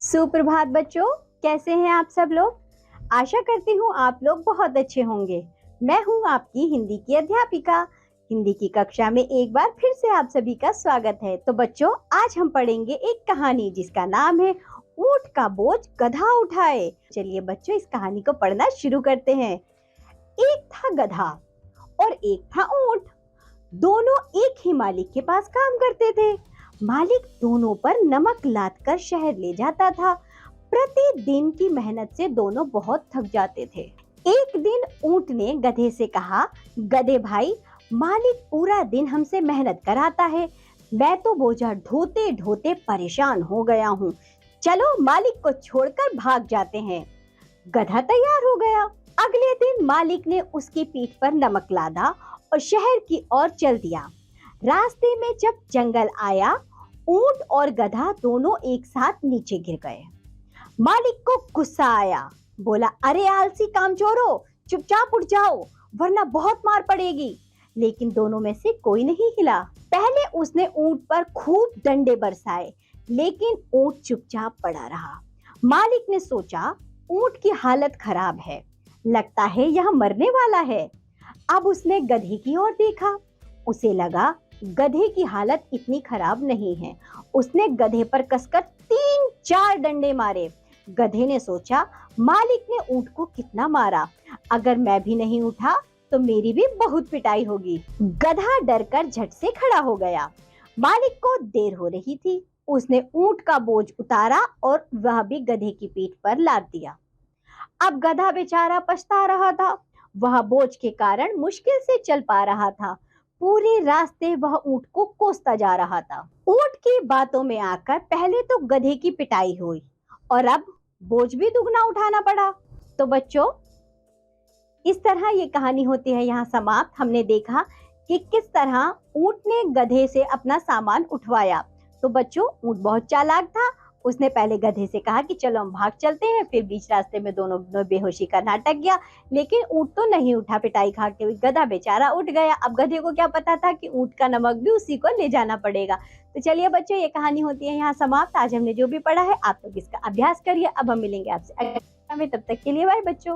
सुप्रभात बच्चों, कैसे हैं आप सब लोग। आशा करती हूँ आप लोग बहुत अच्छे होंगे। मैं हूँ आपकी हिंदी की अध्यापिका। हिंदी की कक्षा में एक बार फिर से आप सभी का स्वागत है। तो बच्चों, आज हम पढ़ेंगे एक कहानी जिसका नाम है ऊंट का बोझ गधा उठाए। चलिए बच्चों, इस कहानी को पढ़ना शुरू करते हैं। एक था गधा और एक था ऊंट। दोनों एक ही मालिक के पास काम करते थे। मालिक दोनों पर नमक लाद कर शहर ले जाता था। प्रतिदिन की मेहनत से दोनों बहुत थक जाते थे। एक दिन ऊंट ने गधे से कहा, गधे भाई, मालिक पूरा दिन हमसे मेहनत कराता है। मैं तो बोझा ढोते ढोते परेशान हो गया हूँ। चलो मालिक को छोड़कर भाग जाते हैं। गधा तैयार हो गया। अगले दिन मालिक ने उसकी पीठ पर नमक लादा और शहर की ओर चल दिया। रास्ते में जब जंगल आया, ऊंट और गधा दोनों एक साथ नीचे गिर गए। मालिक को गुस्सा आया। बोला, अरे आलसी कामचोरों, चुपचाप उठ जाओ वरना बहुत मार पड़ेगी। लेकिन दोनों में से कोई नहीं हिला। पहले उसने ऊंट पर खूब डंडे बरसाए, लेकिन ऊंट चुपचाप पड़ा रहा। मालिक ने सोचा, ऊंट की हालत खराब है, लगता है यह मरने वाला है। अब उसने गधे की ओर देखा। उसे लगा गधे की हालत इतनी खराब नहीं है। उसने गधे पर कसकर 3-4 डंडे मारे। गधे ने सोचा, मालिक ने ऊंट को कितना मारा, अगर मैं भी नहीं उठा तो मेरी भी बहुत पिटाई होगी। गधा डरकर झट से खड़ा हो गया। मालिक को देर हो रही थी। उसने ऊंट का बोझ उतारा और वह भी गधे की पीठ पर लाद दिया। अब गधा बेचारा पछता रहा था। वह बोझ के कारण मुश्किल से चल पा रहा था। पूरे रास्ते वह ऊंट को कोसता जा रहा था। ऊंट की बातों में आकर पहले तो गधे की पिटाई हुई और अब बोझ भी दुगना उठाना पड़ा। तो बच्चों, इस तरह ये कहानी होती है यहाँ समाप्त। हमने देखा कि किस तरह ऊंट ने गधे से अपना सामान उठवाया। तो बच्चों, ऊंट बहुत चालाक था। उसने पहले गधे से कहा कि चलो हम भाग चलते हैं। फिर बीच रास्ते में दोनों बेहोशी का नाटक किया, लेकिन ऊंट तो नहीं उठा। पिटाई खाते हुए गधा बेचारा उठ गया। अब गधे को क्या पता था कि ऊंट का नमक भी उसी को ले जाना पड़ेगा। तो चलिए बच्चों, ये कहानी होती है यहाँ समाप्त। आज हमने जो भी पढ़ा है आप लोग इसका अभ्यास करिए। अब हम मिलेंगे आपसे अगली कक्षा में। तब तक के लिए बाय बच्चों।